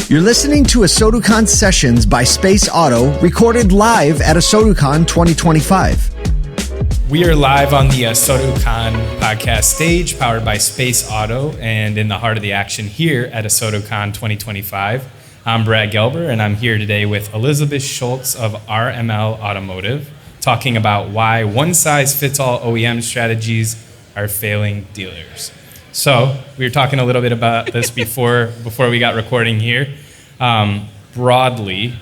You're listening to ASOTU CON sessions by Space Auto, recorded live at ASOTU CON 2025. We are live on the ASOTU CON podcast stage, powered by Space Auto, and in the heart of the action here at ASOTU CON 2025. I'm Brad Gelber, and I'm here today with Elizabeth Shults of RML Automotive, talking about why one-size-fits-all OEM strategies are failing dealers. So we were talking a little bit about this before we got recording here. Broadly,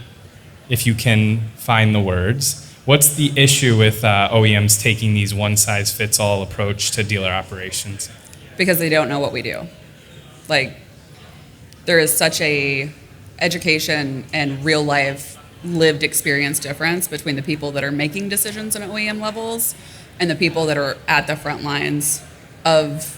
if you can find the words, what's the issue with OEMs taking these one-size-fits-all approach to dealer operations? Because they don't know what we do. Like, there is such a education and real-life lived experience difference between the people that are making decisions at OEM levels and the people that are at the front lines of,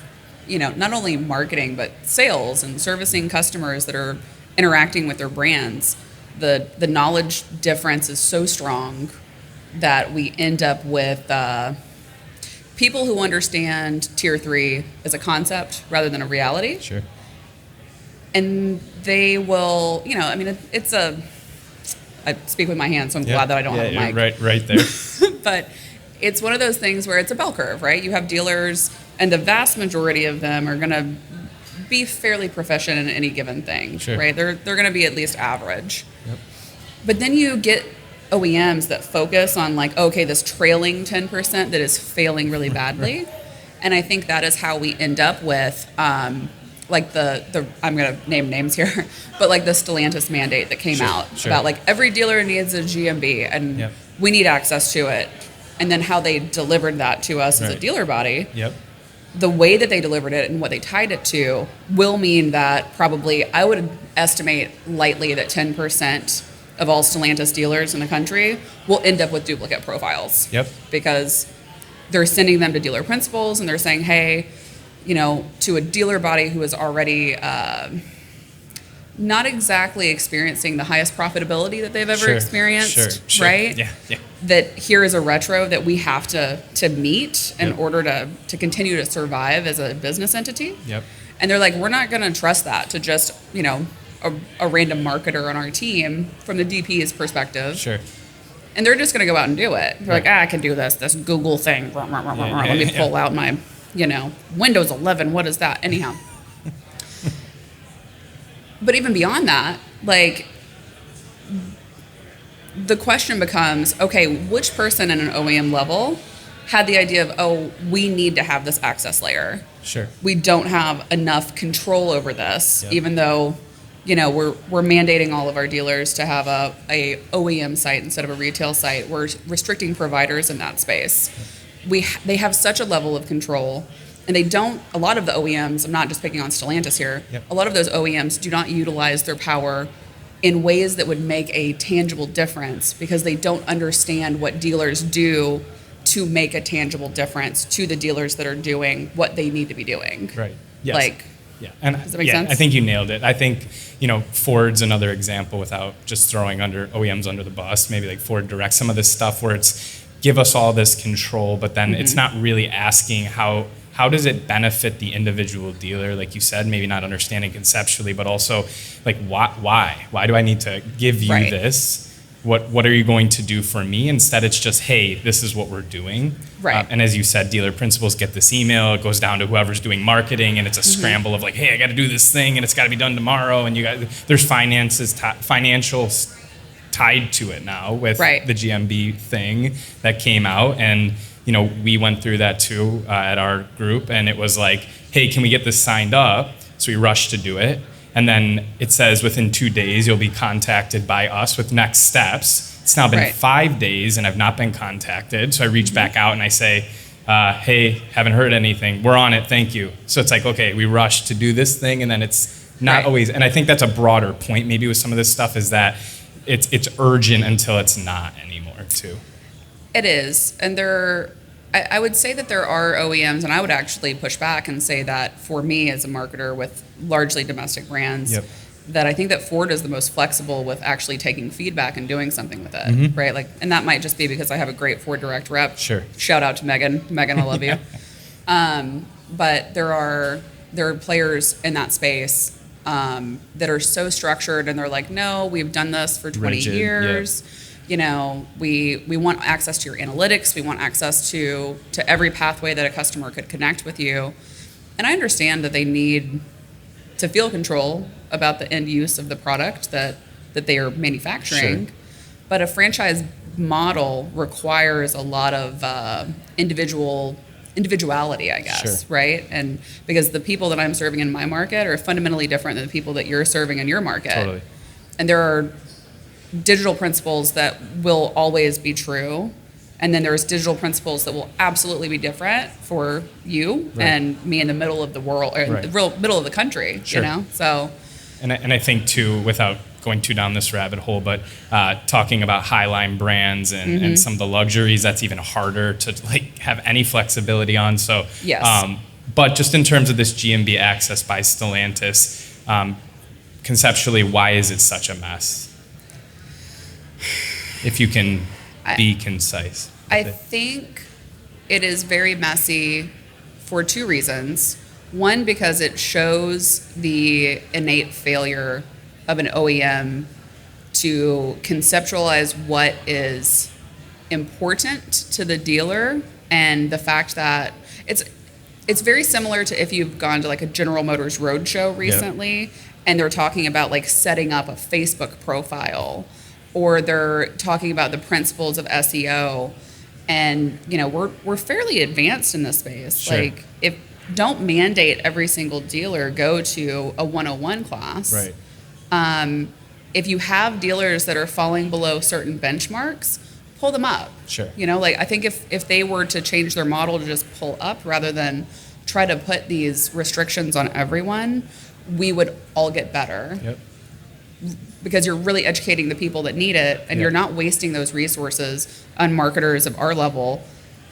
not only marketing, but sales and servicing customers that are interacting with their brands. The knowledge difference is so strong that we end up with people who understand Tier 3 as a concept rather than a reality. Sure. And they will, I speak with my hands, so I'm glad that I don't have a mic. Right there. But it's one of those things where it's a bell curve, right? You have dealers, and the vast majority of them are going to be fairly proficient in any given thing, sure. Right? They're going to be at least average. Yep. But then you get OEMs that focus on this trailing 10% that is failing really badly. Right. And I think that is how we end up with the I'm going to name names here, but the Stellantis mandate that came out about every dealer needs a GMB and we need access to it. And then how they delivered that to us as a dealer body. Yep. The way that they delivered it and what they tied it to will mean that probably, I would estimate lightly that 10% of all Stellantis dealers in the country will end up with duplicate profiles. Yep. Because they're sending them to dealer principals and they're saying, hey, to a dealer body who is already not exactly experiencing the highest profitability that they've ever experienced, sure. Right? Yeah. That here is a retro that we have to meet in order to continue to survive as a business entity. Yep. And they're like, we're not going to trust that to just, a random marketer on our team from the DP's perspective. Sure. And they're just going to go out and do it. They're like, I can do this Google thing. Let me pull out my, Windows 11. What is that? Anyhow. But even beyond that, the question becomes, okay, which person in an OEM level had the idea of, we need to have this access layer. Sure. We don't have enough control over this, even though, we're mandating all of our dealers to have a OEM site instead of a retail site. We're restricting providers in that space. They have such a level of control. And a lot of the OEMs, I'm not just picking on Stellantis here, a lot of those OEMs do not utilize their power in ways that would make a tangible difference because they don't understand what dealers do to make a tangible difference to the dealers that are doing what they need to be doing. Right. Yes. And does that make sense? I think you nailed it. I think, Ford's another example without just throwing OEMs under the bus. Maybe Ford Direct, some of this stuff where it's give us all this control, but then it's not really asking how does it benefit the individual dealer, like you said, maybe not understanding conceptually, but also why? Why do I need to give you this? What are you going to do for me? Instead, it's just, hey, this is what we're doing. Right. And as you said, dealer principals get this email, it goes down to whoever's doing marketing, and it's a scramble of hey, I got to do this thing, and it's got to be done tomorrow, and there's financials tied to it now with the GMB thing that came out, and we went through that too at our group, and it was hey, can we get this signed up? So we rushed to do it. And then it says within 2 days, you'll be contacted by us with next steps. It's now been 5 days and I've not been contacted. So I reach back out and I say, hey, haven't heard anything. We're on it. Thank you. So it's okay, we rushed to do this thing, and then it's not always, and I think that's a broader point maybe with some of this stuff is that it's urgent until it's not anymore too. It is. And I would say that there are OEMs, and I would actually push back and say that for me as a marketer with largely domestic brands, that I think that Ford is the most flexible with actually taking feedback and doing something with it, right? And that might just be because I have a great Ford Direct rep. Sure. Shout out to Megan. Megan, I love you. But there are players in that space that are so structured, and they're like, no, we've done this for 20 Rigid, years. You know, we want access to your analytics. We want access to every pathway that a customer could connect with you. And I understand that they need to feel control about the end use of the product that they are manufacturing. Sure. But a franchise model requires a lot of individuality, I guess, Sure. right? And because the people that I'm serving in my market are fundamentally different than the people that you're serving in your market. Totally. And there are digital principles that will always be true. And then there's digital principles that will absolutely be different for you Right. and me in the middle of the world, or Right. the real middle of the country, Sure. you know? So, And I think too, without going too down this rabbit hole, but talking about highline brands and some of the luxuries, that's even harder to like have any flexibility on. So, Yes. But just in terms of this GMB access by Stellantis, conceptually, why is it such a mess? If you can be concise. I think it is very messy for two reasons. One, because it shows the innate failure of an OEM to conceptualize what is important to the dealer, and the fact that it's very similar to if you've gone to like a General Motors roadshow recently, and they're talking about like setting up a Facebook profile, or they're talking about the principles of SEO. And you know, we're fairly advanced in this space. Sure. Like, if don't mandate every single dealer go to a 101 class. Right. If you have dealers that are falling below certain benchmarks, pull them up. Sure. You know, like I think if they were to change their model to just pull up rather than try to put these restrictions on everyone, we would all get better. Yep. Because you're really educating the people that need it, and you're not wasting those resources on marketers of our level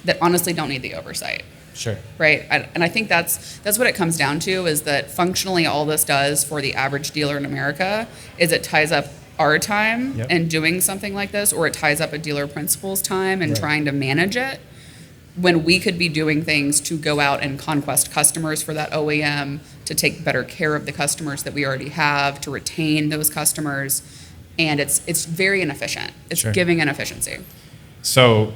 that honestly don't need the oversight. Sure. Right. And I think that's what it comes down to, is that functionally all this does for the average dealer in America is it ties up our time in doing something like this, or it ties up a dealer principal's time and trying to manage it, when we could be doing things to go out and conquest customers for that OEM, to take better care of the customers that we already have, to retain those customers. And it's very inefficient. It's giving inefficiency. So,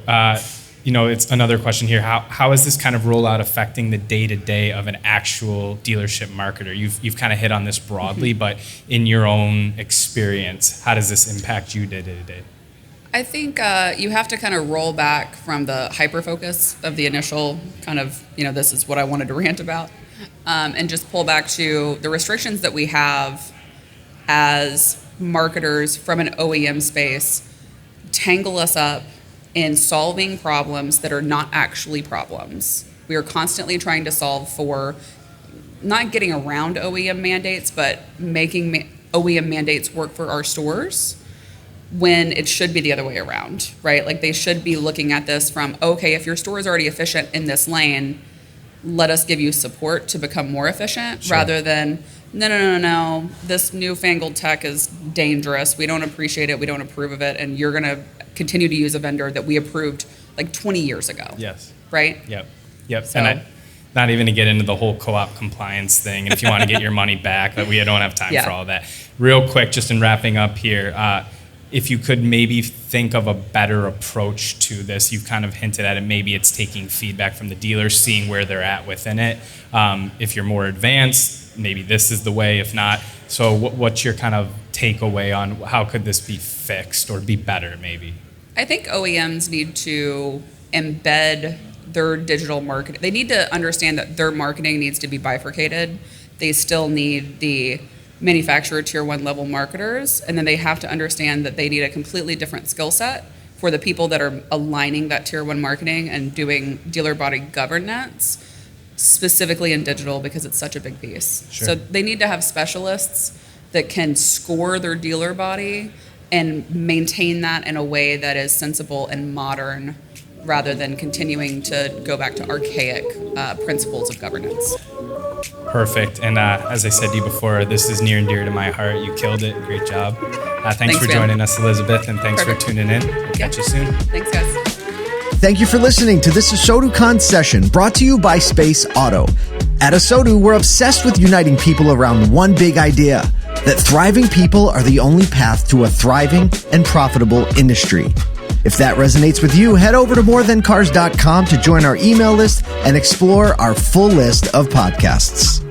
it's another question here. How is this kind of rollout affecting the day-to-day of an actual dealership marketer? You've kind of hit on this broadly, but in your own experience, how does this impact you day-to-day? I think you have to kind of roll back from the hyper-focus of the initial kind of, this is what I wanted to rant about, and just pull back to the restrictions that we have as marketers from an OEM space tangle us up in solving problems that are not actually problems. We are constantly trying to solve for not getting around OEM mandates, but making OEM mandates work for our stores, when it should be the other way around, right? Like, they should be looking at this from, okay, if your store is already efficient in this lane, let us give you support to become more efficient, rather than, no, this newfangled tech is dangerous. We don't appreciate it. We don't approve of it. And you're going to continue to use a vendor that we approved like 20 years ago. Yes. Right? Yep. So, and not even to get into the whole co-op compliance thing, and if you want to get your money back, but we don't have time for all that. Real quick, just in wrapping up here, if you could maybe think of a better approach to this. You've kind of hinted at it. Maybe it's taking feedback from the dealers, seeing where they're at within it. If you're more advanced, maybe this is the way. If not, so what's your kind of takeaway on how could this be fixed or be better maybe? I think OEMs need to embed their digital marketing. They need to understand that their marketing needs to be bifurcated. They still need the manufacturer tier 1 level marketers, and then they have to understand that they need a completely different skill set for the people that are aligning that tier 1 marketing and doing dealer body governance, specifically in digital, because it's such a big piece. Sure. So they need to have specialists that can score their dealer body and maintain that in a way that is sensible and modern, rather than continuing to go back to archaic principles of governance. Perfect. And as I said to you before, this is near and dear to my heart. You killed it. Great job. Thanks for joining us, Elizabeth, and thanks for tuning in. We'll catch you soon. Thanks, guys. Thank you for listening to this ASOTU CON session, brought to you by Space Auto. At ASOTU, we're obsessed with uniting people around one big idea, that thriving people are the only path to a thriving and profitable industry. If that resonates with you, head over to morethancars.com to join our email list and explore our full list of podcasts.